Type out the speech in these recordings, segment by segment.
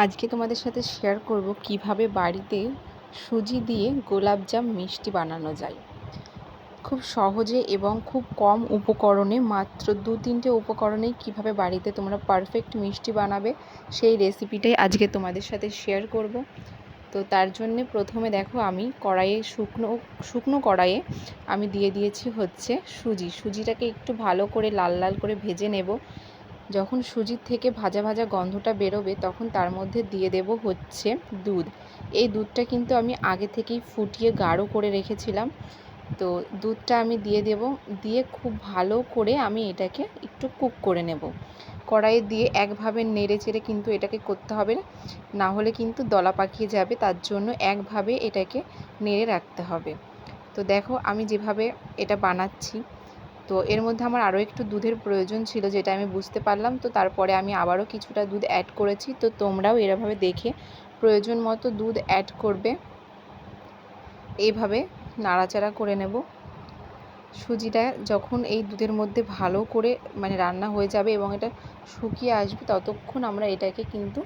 আজকে তোমাদের সাথে শেয়ার করব কিভাবে বাড়িতে সুজি দিয়ে গোলাপজাম মিষ্টি বানানো যায়। খুব সহজে এবং খুব কম উপকরণে, মাত্র 2-3টে উপকরণেই কিভাবে বাড়িতে তোমরা পারফেক্ট মিষ্টি বানাবে সেই রেসিপিটাই আজকে তোমাদের সাথে শেয়ার করব। তো তার জন্যে প্রথমে দেখো আমি কড়াইয়ে শুকনো কড়াইয়ে আমি দিয়ে দিয়েছি হচ্ছে সুজিটাকে একটু ভালো করে লাল লাল করে ভেজে নেব। যখন সুজির থেকে ভাজা ভাজা গন্ধটা বেরোবে তখন তার মধ্যে দিয়ে দেব হচ্ছে দুধ। এই দুধটা কিন্তু আমি আগে থেকেই ফুটিয়ে গাঢ় করে রেখেছিলাম। তো দুধটা আমি দিয়ে দেব, দিয়ে খুব ভালো করে আমি এটাকে একটু কুক করে নেব। কড়াইয়ে দিয়ে একভাবে নেড়ে চেড়ে কিন্তু এটাকে করতে হবে, না হলে কিন্তু দলা পাকিয়ে যাবে। তার জন্য একভাবে এটাকে নেড়ে রাখতে হবে। তো দেখো আমি যেভাবে এটা বানাচ্ছি, তো এর মধ্যে আমার আরও একটু দুধের প্রয়োজন ছিল, যেটা আমি বুঝতে পারলাম। তো তারপরে আমি আবারও কিছুটা দুধ অ্যাড করেছি। তো তোমরাও এভাবে দেখে প্রয়োজন মতো দুধ অ্যাড করবে। এইভাবে নাড়াচাড়া করে নেব। সুজিটা যখন এই দুধের মধ্যে ভালো করে রান্না হয়ে যাবে এবং এটা শুকিয়ে আসবে, ততক্ষণ আমরা এটাকে কিন্তু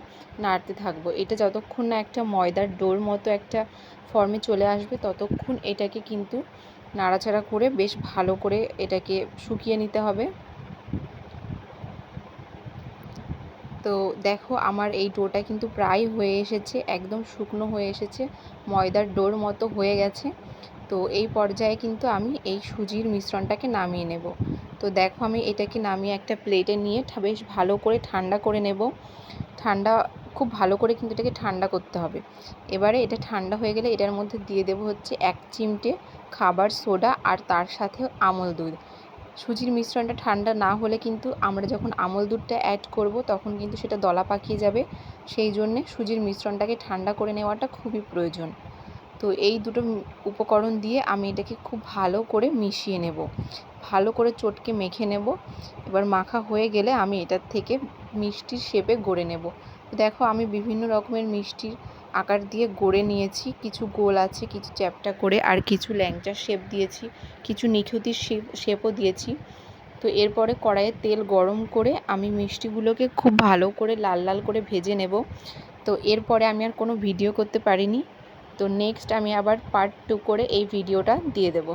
নাড়তে থাকবো। এটা যতক্ষণ না একটা ময়দার ডোর মতো একটা ফর্মে চলে আসবে, ততক্ষণ এটাকে কিন্তু নাড়াচাড়া করে বেশ ভালো করে এটাকে শুকিয়ে নিতে হবে। তো দেখো আমার এই ডোটা কিন্তু প্রায় হয়ে এসেছে, একদম শুকনো হয়ে এসেছে, ময়দার ডোর মতো হয়ে গেছে। তো এই পর্যায়ে কিন্তু আমি এই সুজির মিশ্রণটাকে নামিয়ে নেব। তো দেখো আমি এটাকে নামিয়ে একটা প্লেটে নিয়ে বেশ ভালো করে ঠান্ডা করে নেব। খুব ভালো করে কিন্তু এটাকে ঠান্ডা করতে হবে। এবারে এটা ঠান্ডা হয়ে গেলে এটার মধ্যে দিয়ে দেব হচ্ছে 1 চিমটে খাবার সোডা আর তার সাথে আমল দুধ। সুজির মিশ্রণটা ঠান্ডা না হলে কিন্তু আমরা যখন আমল দুধটা অ্যাড করব তখন কিন্তু সেটা দলা পাকিয়ে যাবে। সেই জন্যে সুজির মিশ্রণটাকে ঠান্ডা করে নেওয়াটা খুবই প্রয়োজন। তো এই দুটো উপকরণ দিয়ে আমি এটাকে খুব ভালো করে মিশিয়ে নেব, ভালো করে চটকে মেখে নেব। এবার মাখা হয়ে গেলে আমি এটার থেকে মিষ্টির শেপে গড়ে নেব। দেখো আমি বিভিন্ন রকমের মিষ্টির আকার দিয়ে গড়ে নিয়েছি। কিছু গোল আছে, কিছু চ্যাপ্টা করে, আর কিছু ল্যাংচার শেপ দিয়েছি, কিছু নিখুঁতির শেপও দিয়েছি। তো এরপরে কড়াইয়ে তেল গরম করে আমি মিষ্টিগুলোকে খুব ভালো করে লাল লাল করে ভেজে নেব। তো এরপরে আমি আর কোনো ভিডিও করতে পারিনি। তো নেক্সট আমি আবার পার্ট 2 করে এই ভিডিওটা দিয়ে দেব।